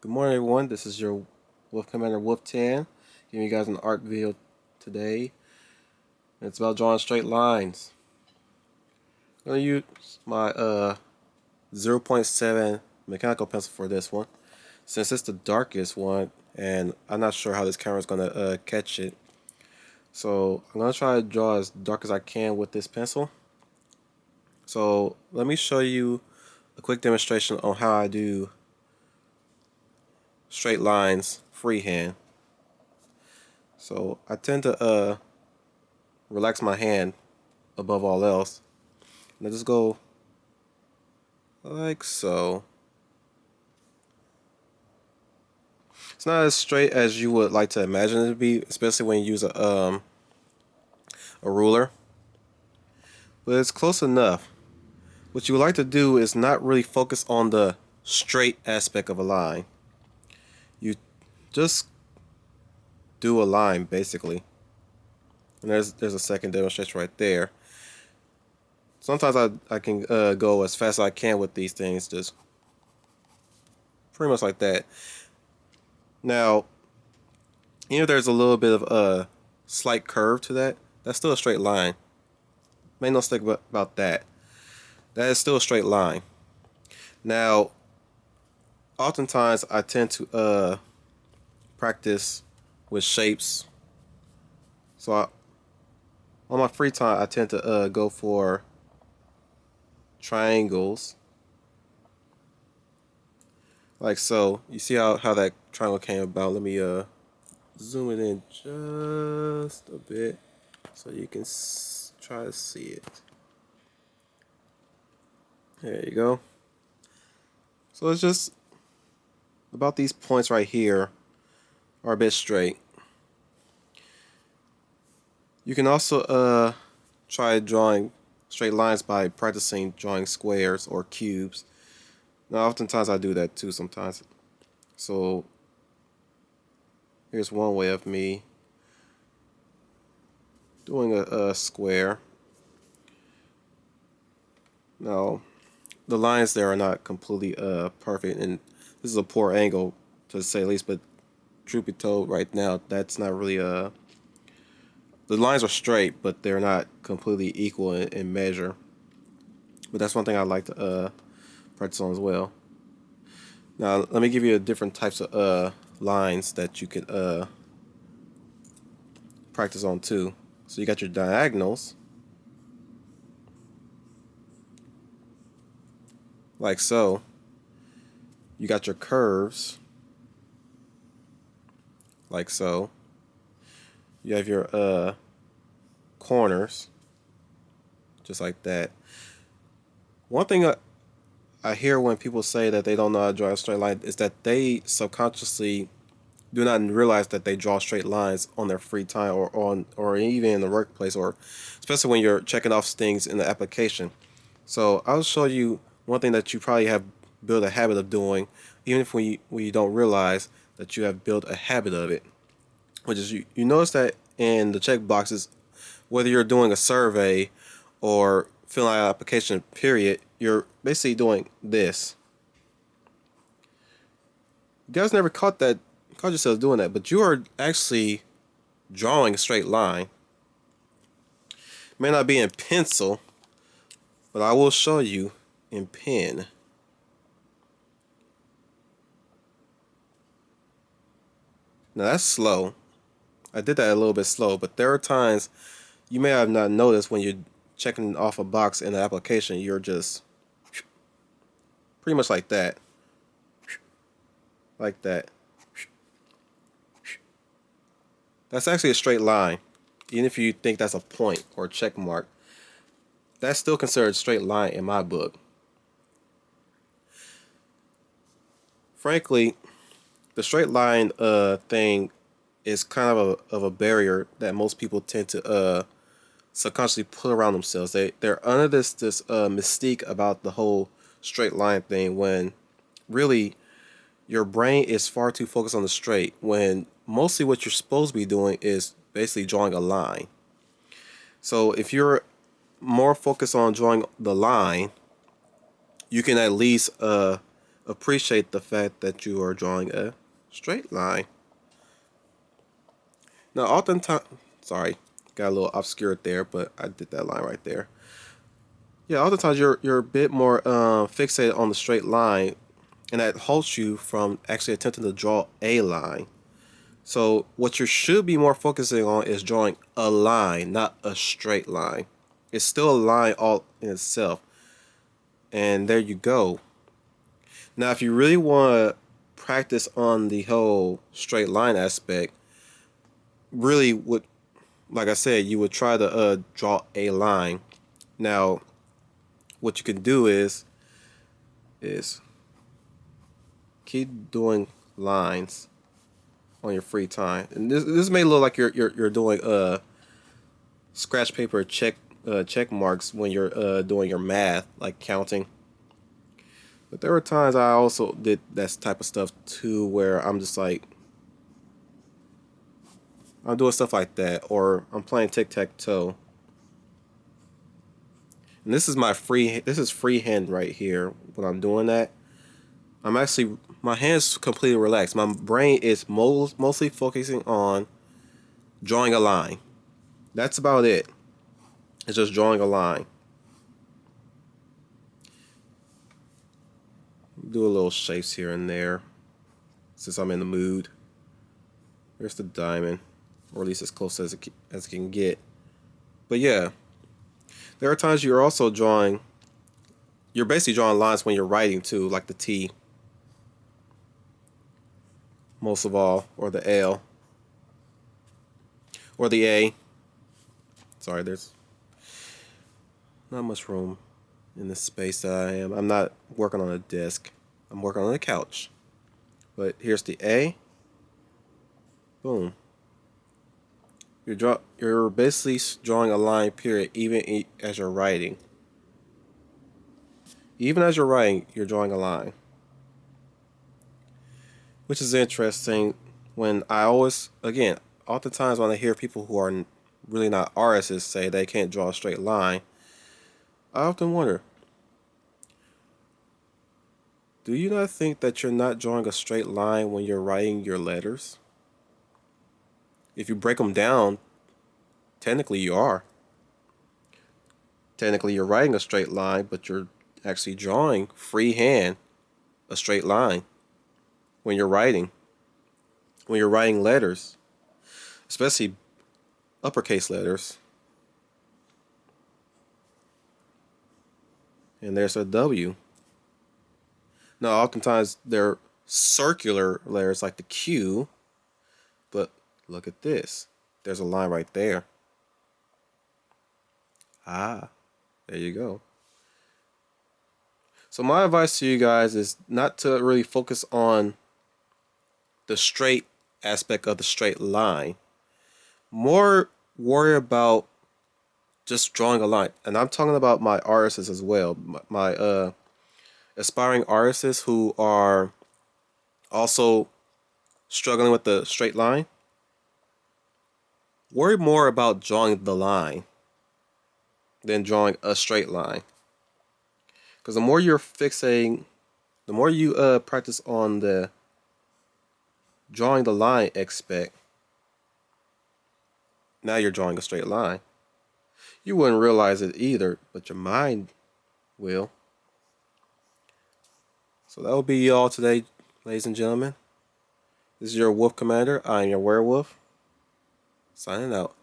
Good morning, everyone. This is your Wolf Commander Wolf 10, giving you guys an art video today. It's about drawing straight lines. I'm going to use my zero point 0.7 mechanical pencil for this one, since it's the darkest one, and I'm not sure how this camera is going to catch it. So I'm going to try to draw as dark as I can with this pencil. So let me show you a quick demonstration on how I do straight lines freehand. So I tend to relax my hand above all else. And I just go like so. It's not as straight as you would like to imagine it to be, especially when you use a ruler. But it's close enough. What you would like to do is not really focus on the straight aspect of a line. You just do a line basically. And there's a second demonstration right there. Sometimes I can go as fast as I can with these things, just pretty much like that. Now, even if there's a little bit of a slight curve to that, that's still a straight line. Make no mistake about that. That is still a straight line. Now, oftentimes I tend to practice with shapes. So on my free time, I tend to go for triangles. Like so. You see how that triangle came about? Let me zoom it in just a bit so you can try to see it. There you go. So it's just about these points right here are a bit straight. You can also try drawing straight lines by practicing drawing squares or cubes. Now oftentimes I do that too sometimes. So here's one way of me doing a square. Now the lines there are not completely perfect, and this is a poor angle to say the least, but truth be told, right now that's not really the lines are straight, but they're not completely equal in measure. But that's one thing I like to practice on as well. Now let me give you different types of lines that you could practice on too. So you got your diagonals, like so. You got your curves, like so. You have your corners, just like that. One thing I hear when people say that they don't know how to draw a straight line is that they subconsciously do not realize that they draw straight lines on their free time or even in the workplace, or especially when you're checking off things in the application. So I'll show you one thing that you probably have built a habit of doing, even if when you don't realize that you have built a habit of it, which is you notice that in the check boxes, whether you're doing a survey or filling out an application period, you're basically doing this. You guys never caught yourself doing that, but you are actually drawing a straight line. It may not be in pencil, but I will show you in pen. Now that's slow. I did that a little bit slow, but there are times you may have not noticed when you're checking off a box in the application, you're just pretty much like that. Like that. That's actually a straight line. Even if you think that's a point or a check mark, that's still considered a straight line in my book. Frankly, the straight line thing is kind of a barrier that most people tend to subconsciously put around themselves. They're under this mystique about the whole straight line thing, when really your brain is far too focused on the straight, when mostly what you're supposed to be doing is basically drawing a line. So if you're more focused on drawing the line, you can at least appreciate the fact that you are drawing a straight line. Now, oftentimes, sorry, got a little obscured there, but I did that line right there. Yeah, oftentimes you're a bit more fixated on the straight line, and that halts you from actually attempting to draw a line. So what you should be more focusing on is drawing a line, not a straight line. It's still a line all in itself. And there you go. Now, if you really want to practice on the whole straight line aspect, really would, like I said, you would try to draw a line. Now, what you can do is keep doing lines on your free time. And this may look like you're doing scratch paper check marks when you're doing your math, like counting. But there were times I also did that type of stuff too, where I'm just like, I'm doing stuff like that, or I'm playing tic-tac-toe. And this is freehand right here. When I'm doing that, I'm actually, my hands completely relaxed. My brain is mostly focusing on drawing a line. That's about it. It's just drawing a line. Do a little shapes here and there, since I'm in the mood. There's the diamond, or at least as close as it can get. But yeah, there are times you're also drawing. You're basically drawing lines when you're writing too, like the T, most of all, or the L, or the A. Sorry, there's not much room in this space that I am. I'm not working on a desk. I'm working on a couch. But here's the A. Boom. You're basically drawing a line, period, even as you're writing. Even as you're writing, you're drawing a line. Which is interesting when I always, again, oftentimes when I hear people who are really not artists say they can't draw a straight line, I often wonder, do you not think that you're not drawing a straight line when you're writing your letters? If you break them down, technically you are. Technically you're writing a straight line, but you're actually drawing freehand a straight line when you're writing. When you're writing letters, especially uppercase letters. And there's a W. Now, oftentimes they're circular letters like the Q, but look at this. There's a line right there. Ah, there you go. So my advice to you guys is not to really focus on the straight aspect of the straight line. More worry about just drawing a line. And I'm talking about my artists as well. My aspiring artists who are also struggling with the straight line. Worry more about drawing the line than drawing a straight line. Because the more you're fixating, the more you practice on the drawing the line aspect, now you're drawing a straight line. You wouldn't realize it either, but your mind will. So that will be all today, ladies and gentlemen. This is your Wolf Commander. I am your werewolf. Signing out.